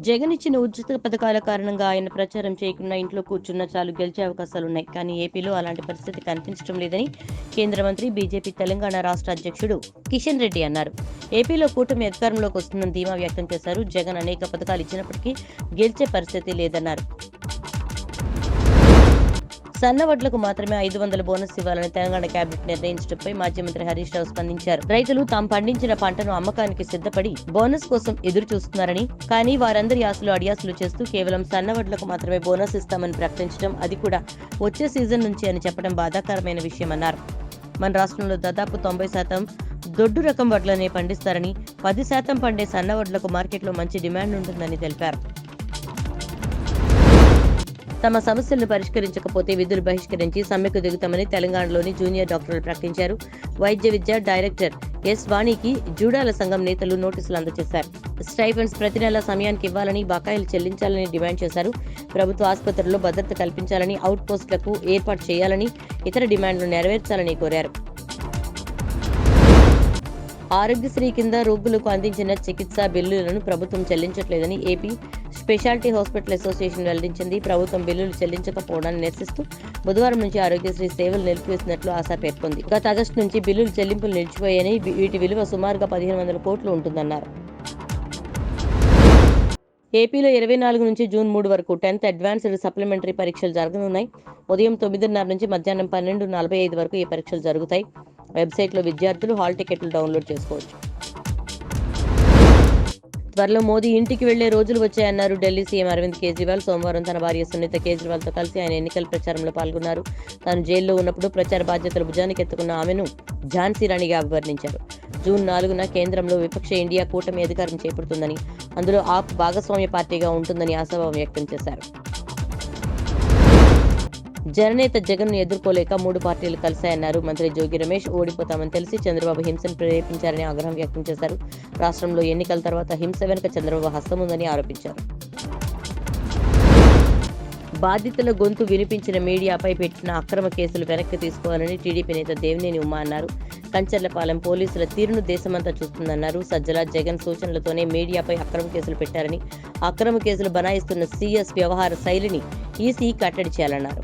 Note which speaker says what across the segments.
Speaker 1: జగన్ ఇచ్చిన ఉచిత పథకాల కారణంగా ఆయన ప్రచారం చేయకుండా ఇంట్లో కూర్చున్నా చాలు గెలిచే అవకాశాలున్నాయి. కానీ ఏపీలో అలాంటి పరిస్థితి కనిపించడం లేదని కేంద్ర మంత్రి, బీజేపీ తెలంగాణ రాష్ట్ర అధ్యక్షుడు కిషన్ రెడ్డి అన్నారు. ఏపీలో కూటమి అధికారంలోకి వస్తుందని ధీమా వ్యక్తం చేశారు. జగన్ అనేక పథకాలు ఇచ్చినప్పటికీ గెలిచే పరిస్థితి లేదన్నారు. సన్నవడ్లకు మాత్రమే 500 బోనస్ ఇవ్వాలని తెలంగాణ కేబినెట్ నిర్ణయించడంపై మాజీ మంత్రి హరీష్ రావు స్పందించారు. రైతులు తాము పండించిన పంటను అమ్మకానికి సిద్ధపడి బోనస్ కోసం ఎదురు చూస్తున్నారని, కానీ వారందరి ఆశలు అడియాసులు చేస్తూ కేవలం సన్నవడ్లకు మాత్రమే బోనస్ ఇస్తామని ప్రకటించడం, అది కూడా వచ్చే సీజన్ నుంచి అని చెప్పడం బాధాకరమైన విషయమన్నారు. మన రాష్ట్రంలో దాదాపు 90% దొడ్డు రకం వడ్లనే పండిస్తారని, 10% పండే సన్నవడ్లకు మార్కెట్లో మంచి డిమాండ్ ఉంటుందని తెలిపారు. తమ సమస్యలను పరిష్కరించకపోతే విధులు బహిష్కరించి సమ్మెకు దిగుతామని తెలంగాణలోని జూనియర్ డాక్టర్లు ప్రకటించారు. వైద్య విద్య డైరెక్టర్ ఎస్ వాణికి జూడాల సంఘం నేతలు నోటీసులు అందజేశారు. స్టైఫండ్స్ ప్రతి నెల సమయానికి ఇవ్వాలని, బకాయిలు చెల్లించాలని డిమాండ్ చేశారు. ప్రభుత్వ ఆసుపత్రుల్లో భద్రత కల్పించాలని, అవుట్ పోస్టులకు ఏర్పాటు చేయాలని, ఇతర డిమాండ్లు నెరవేర్చాలని కోరారు. ఆరోగ్యశ్రీ కింద రోగులకు అందించిన చికిత్సా బిల్లులను ప్రభుత్వం చెల్లించట్లేదని ఏపీ స్పెషాలిటీ హాస్పిటల్ అసోసియేషన్ వెల్లడించింది. ప్రభుత్వం బిల్లులు చెల్లించకపోవడాన్ని నిరసిస్తూ బుధవారం నుంచి ఆరోగ్యశ్రీ సేవలు నిలిపివేసినట్లు ఆశా పేర్కొంది. గత ఆగస్టు నుంచి బిల్లుల చెల్లింపులు నిలిచిపోయాయని, వీటి విలువ సుమారుగా 1500 కోట్లు ఉంటుందన్నారు. ఏపీలో 24 నుంచి జూన్ 3 వరకు 10th అడ్వాన్స్డ్ సప్లిమెంటరీ పరీక్షలు జరగనున్నాయి. ఉదయం 9:30 నుంచి మధ్యాహ్నం 12:45 వరకు ఈ పరీక్షలు జరుగుతాయి. వెబ్సైట్లో విద్యార్థులు హాల్ టికెట్లు డౌన్లోడ్ చేసుకోవచ్చు. త్వరలో మోదీ ఇంటికి వెళ్లే రోజులు వచ్చాయన్నారు ఢిల్లీ సీఎం అరవింద్ కేజ్రీవాల్. సోమవారం తన భార్య సునీత కేజ్రీవాల్తో కలిసి ఆయన ఎన్నికల ప్రచారంలో పాల్గొన్నారు. తాను జైల్లో ఉన్నప్పుడు ప్రచార బాధ్యతలు భుజానికి ఎత్తుకున్న ఆమెను ఝాన్సీ రాణిగా అభివర్ణించారు. జూన్ 4న కేంద్రంలో విపక్ష ఇండియా కూటమి అధికారం చేపడుతుందని, అందులో ఆప్ భాగస్వామ్య పార్టీగా ఉంటుందని ఆశాభావం వ్యక్తం చేశారు. జననేత జగన్ను ఎదుర్కోలేక 3 పార్టీలు కలిశాయన్నారు మంత్రి జోగి రమేష్. ఓడిపోతామని తెలిసి చంద్రబాబు హింసను ప్రేరేపించారని ఆగ్రహం వ్యక్తం చేశారు. రాష్ట్రంలో ఎన్నికల తర్వాత హింస వెనుక చంద్రబాబు హస్తం ఉందని ఆరోపించారు. బాధితుల గొంతు వినిపించిన మీడియాపై పెట్టిన అక్రమ కేసులు వెనక్కి తీసుకోవాలని టీడీపీ నేత దేవినేని ఉమా అన్నారు. కంచర్లపాలెం పోలీసుల తీరును దేశమంతా చూస్తుందన్నారు. సజ్జల, జగన్ సూచనలతోనే మీడియాపై అక్రమ కేసులు పెట్టారని, అక్రమ కేసులు బనాయిస్తున్న సీఎస్ వ్యవహార శైలిని ఈసీ కట్టడి చేయాలన్నారు.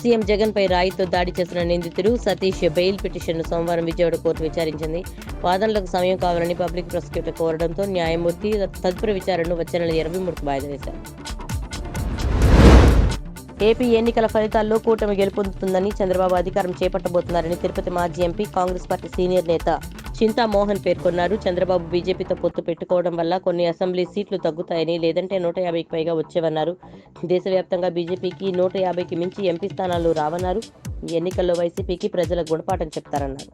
Speaker 1: సీఎం జగన్ పై రాయితో దాడి చేసిన నిందితుడు సతీష్ బెయిల్ పిటిషన్ను సోమవారం విజయవాడ కోర్టు విచారించింది. వాదనలకు సమయం కావాలని పబ్లిక్ ప్రాసిక్యూటర్ కోరడంతో న్యాయమూర్తి తదుపరి విచారణను వచ్చే నెల 23కు వాయిదా వేశారు. ఏపీ ఎన్నికల ఫలితాల్లో కూటమి గెలుపొందుతుందని, చంద్రబాబు అధికారం చేపట్టబోతున్నారని తిరుపతి మాజీ ఎంపీ, కాంగ్రెస్ పార్టీ సీనియర్ నేత చింతామోహన్ పేర్కొన్నారు. చంద్రబాబు బీజేపీతో పొత్తు పెట్టుకోవడం వల్ల కొన్ని అసెంబ్లీ సీట్లు తగ్గుతాయని, లేదంటే 150కి పైగా వచ్చేవన్నారు. దేశవ్యాప్తంగా బీజేపీకి 150కి మించి ఎంపీ స్థానాలు రావన్నారు. ఈ ఎన్నికల్లో వైసీపీకి ప్రజల గుణపాఠం చెప్తారన్నారు.